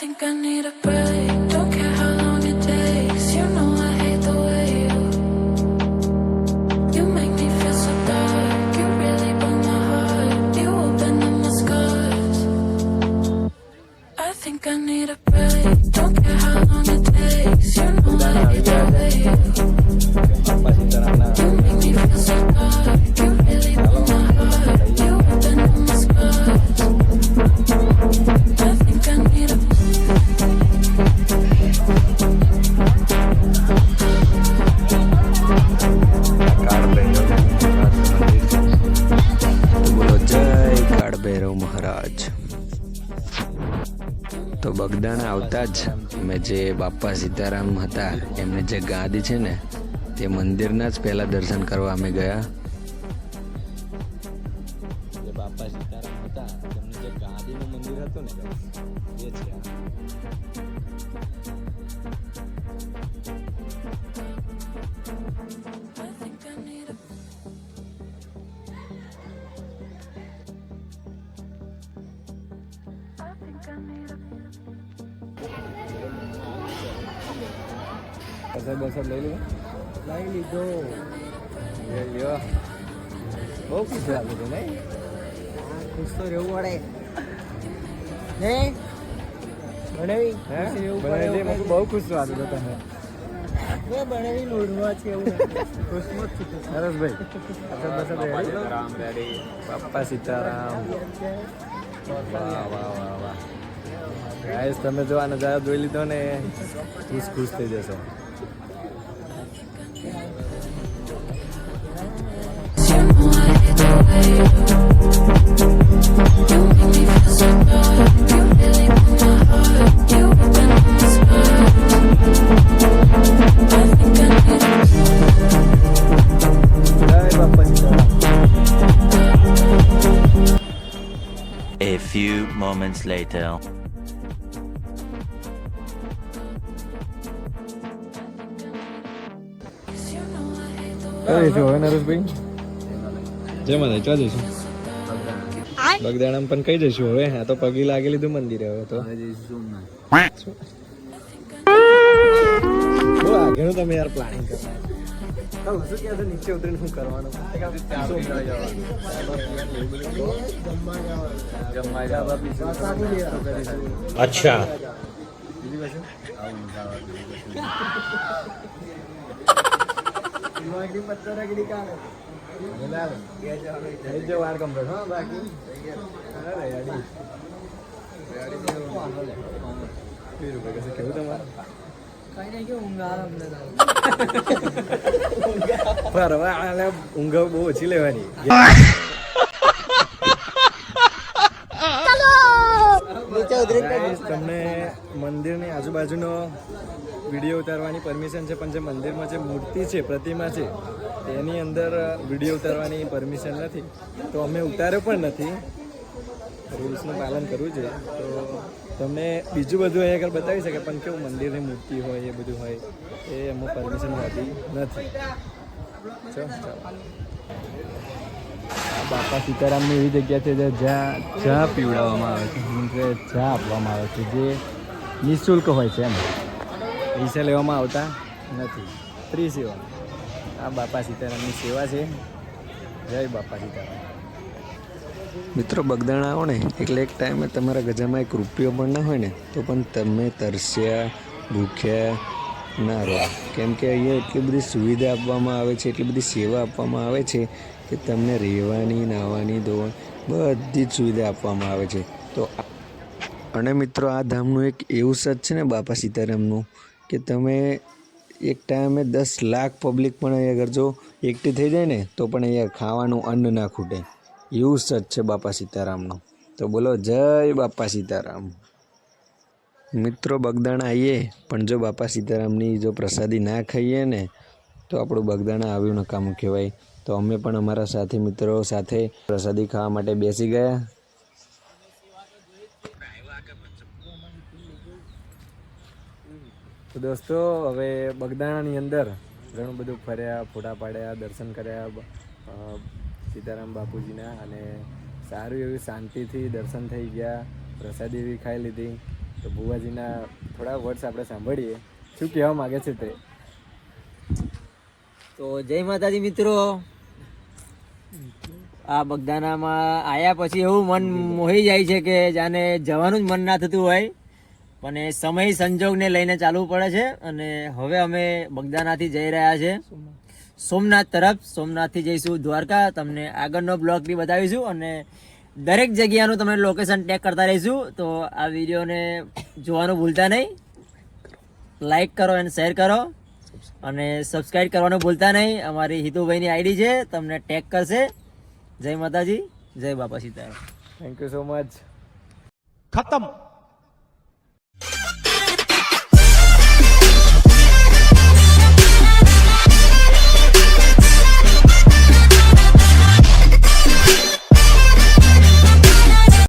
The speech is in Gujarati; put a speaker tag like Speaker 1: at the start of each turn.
Speaker 1: think I need a break. Don't care how long it takes. You know I hate the way you make me feel so dark. You really broke my heart. You opened up my scars. I think I need a break. Don't care how long it takes. You know I hate the way you make me feel so dark. You really broke my heart. You opened up my scars. I think I need a
Speaker 2: બોલો જય કાળભૈરવ મહારાજ. તો બગદાણા આવતા જ મેં જે બાપા સીતારામ હતા એમને જે ગાદી છે ને તે મંદિરના જ પહેલા દર્શન કરવા અમે ગયા. જે બાપા સીતારામ હતા એમને જે ગાદીનું મંદિર હતું ને એ છે. બસર લઈ લીધો બહુ ખુશ લાગે છે નહીં? ખુશ તો રહેવું પડે ને બનાવી બહુ ખુશ લાગે છે તમે બનાવી લોડવા છે એવું સરસ ભાઈ. બાપા સીતારામ. વાહ વાહ વાહ વાહ ગાઈસ, તમે જો આ નજારો જોઈ લીધો ને ખુશ થઈ જશો.
Speaker 3: A few moments later.
Speaker 2: Nareshbhai જય માતા ચા જઈશું બગદાણા પણ કઈ જઈશું હવે? આ તો પગી લાગી લીધું મંદિરે. હવે તો બહુ આગળનું તમે યાર પ્લાનિંગ કરવા શું કહે છે? નીચે ઉતરીને શું કરવાનું?
Speaker 3: અચ્છા.
Speaker 2: વાર કમ્પ્લીટ હા બાકી કેવું તમારે ફરવા ઊંઘ બહુ ઓછી લેવાની. તમને મંદિરની આજુબાજુનો વિડીયો ઉતારવાની પરમિશન છે, પણ જે મંદિરમાં જે મૂર્તિ છે, પ્રતિમા છે, તેની અંદર વિડીયો ઉતારવાની પરમિશન નથી. તો અમે ઉતાર્યો પણ નથી. રૂલ્સનું પાલન કરવું જોઈએ. તો તમને બીજું બધું અહીંયા આગળ બતાવી શકે, પણ કેવું મંદિરની મૂર્તિ હોય એ બધું હોય એ અમુક પરમિશન હોતી નથી. ચાલો બાપા સીતારામની એવી જગ્યા છે જ્યાં ચા પીવડાવવામાં આવે છે, ચા આપવામાં આવે છે, જે નિઃશુલ્ક હોય છે. એમ પૈસા લેવામાં આવતા નથી, ફ્રી સેવા. આ બાપા સીતારામની સેવા છે. જય બાપા સીતારામ. મિત્રો બગદાણા આવો ને એટલે એક ટાઈમે તમારા ગજામાં એક રૂપિયો પણ ના હોય ને તો પણ તમે તરસ્યા ભૂખ્યા ના રહો, કેમ કે અહીંયા એટલી બધી સુવિધા આપવામાં આવે છે, એટલી બધી સેવા આપવામાં આવે છે કે તમને રહેવાની, નાહવાની, ધોવાની બધી જ સુવિધા આપવામાં આવે છે. તો અને મિત્રો આ ધામનું એક એવું સચ છે ને બાપા સીતારામનું કે તમે એક ટાઈમે 10 લાખ પબ્લિક પણ અહીંયા આગળ જો એકઠી થઈ જાય ને તો પણ અહીંયા ખાવાનું અન્ન ના ખૂટે, એવું સચ છે બાપા સીતારામનું. તો બોલો જય બાપા સીતારામ. મિત્રો બગદાણા આવીએ પણ જો બાપા સીતારામની જો પ્રસાદી ના ખાઈએ ને તો આપણું બગદાણા આવ્યું નકામું કહેવાય. તો અમે પણ અમારા સાથી મિત્રો સાથે પ્રસાદી ખાવા માટે બેસી ગયા. તો દોસ્તો હવે બગદાણાની અંદર ઘણું બધું ફર્યા, ફોટા પાડ્યા, દર્શન કર્યા સીતારામ બાપુજીના, અને સારું એવી શાંતિથી દર્શન થઈ ગયા, પ્રસાદી એવી ખાઈ લીધી. તો બુવાજીના થોડા વર્ડ્સ આપણે સાંભળીએ શું કહેવા માગે છે તે.
Speaker 4: તો જય માતાજી મિત્રો. આ બગદાનામાં આયા પછી એવું મન મોહી જાય છે કે જાને જવાનું જ મન ના થતું હોય, પણ એ સમય સંજોગને લઈને ચાલવું પડે છે. અને હવે અમે બગદાનાથી જઈ રહ્યા છે સોમનાથ તરફ. સોમનાથથી જઈશું દ્વારકા. તમને આગળનો બ્લોગ બી બતાવીશું અને દરેક જગ્યાનું તમને લોકેશન ટેગ કરતા રહીશું. તો આ વિડીયોને જોવાનું ભૂલતા નહીં. લાઈક કરો અને શેર કરો અને સબસ્ક્રાઈબ કરવાનું ભૂલતા નહીં. અમારી હિતુભાઈની આઈડી છે, તમને ટેગ કરશે. જય માતાજી, જય બાપા Sitaram.
Speaker 2: Thank you so much.
Speaker 5: खत्म.